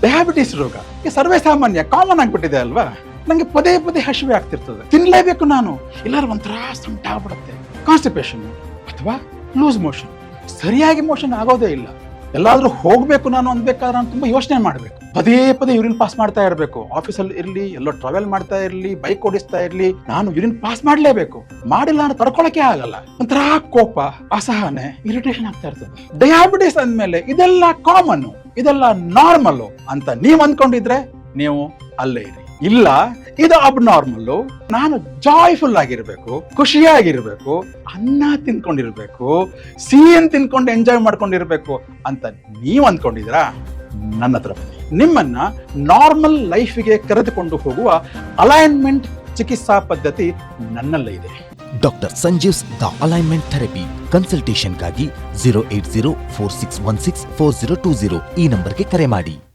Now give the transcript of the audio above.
Diabetes ರೋಗ ಈ ಸರ್ವೇ ಸಾಮಾನ್ಯ, ಕಾಮನ್ ಆಗ್ಬಿಟ್ಟಿದೆ ಅಲ್ವಾ. ನಂಗೆ ಪದೇ ಪದೇ ಹಸಿವೆ ಆಗ್ತಿರ್ತದೆ, ತಿನ್ಲೇಬೇಕು ನಾನು, ಎಲ್ಲರೂ ಒಂಥರ ಸಂಟ ಆಗ್ಬಿಡುತ್ತೆ. ಕಾನ್ಸ್ಟಿಪೇಷನ್ ಅಥವಾ ಲೂಸ್ ಮೋಷನ್, ಸರಿಯಾಗಿ ಮೋಷನ್ ಆಗೋದೇ ಇಲ್ಲ. ಎಲ್ಲಾದ್ರೂ ಹೋಗ್ಬೇಕು ನಾನು ಅನ್ಬೇಕಾದ್ರೆ ನಾನು ತುಂಬಾ ಯೋಚನೆ ಮಾಡ್ಬೇಕು, ಪದೇ ಪದೇ ಯೂರಿನ್ ಪಾಸ್ ಮಾಡ್ತಾ ಇರಬೇಕು. ಆಫೀಸಲ್ಲಿ ಇರ್ಲಿ, ಎಲ್ಲೋ ಟ್ರಾವೆಲ್ ಮಾಡ್ತಾ ಇರ್ಲಿ, ಬೈಕ್ ಓಡಿಸ್ತಾ ಇರ್ಲಿ, ನಾನು ಯೂರಿನ್ ಪಾಸ್ ಮಾಡ್ಲೇಬೇಕು. ಮಾಡಿಲ್ಲ ನಾನು ತಡ್ಕೊಳಕ್ಕೆ ಆಗಲ್ಲ. ಒಂಥರ ಕೋಪ, ಅಸಹನೆ, ಇರಿಟೇಷನ್ ಆಗ್ತಾ ಇರ್ತದೆ. ಡಯಾಬಿಟಿಸ್ ಅಂದ್ಮೇಲೆ ಇದೆಲ್ಲ ಕಾಮನ್, ಇದೆಲ್ಲ ನಾರ್ಮಲ್ ಅಂತ ನೀವ್ ಅಂದ್ಕೊಂಡಿದ್ರೆ ನೀವು ಅಲ್ಲೇ ಇರಿ. ಇಲ್ಲ, ಇದು ಅಬ್ ನಾರ್ಮಲ್, ನಾನು ಜಾಯ್ಫುಲ್ ಆಗಿರ್ಬೇಕು, ಖುಷಿಯಾಗಿರ್ಬೇಕು, ಅನ್ನ ತಿನ್ಕೊಂಡಿರ್ಬೇಕು, ಸಿಹಿಯನ್ನು ತಿನ್ಕೊಂಡು ಎಂಜಾಯ್ ಮಾಡ್ಕೊಂಡಿರ್ಬೇಕು ಅಂತ ನೀವ್ ಅಂದ್ಕೊಂಡಿದ್ರಾ, ನನ್ನ ಹತ್ರ ಬನ್ನಿ. ನಿಮ್ಮನ್ನ ನಾರ್ಮಲ್ ಲೈಫ್ಗೆ ಕರೆದುಕೊಂಡು ಹೋಗುವ ಅಲೈನ್ಮೆಂಟ್ ಚಿಕಿತ್ಸಾ ಪದ್ಧತಿ ನನ್ನಲ್ಲೇ ಇದೆ. Doctor Sanjeev's the alignment therapy. ಕನ್ಸಲ್ಟೇಷನ್ಗಾಗಿ 08046164020 ಈ ನಂಬರ್ಗೆ ಕರೆ ಮಾಡಿ.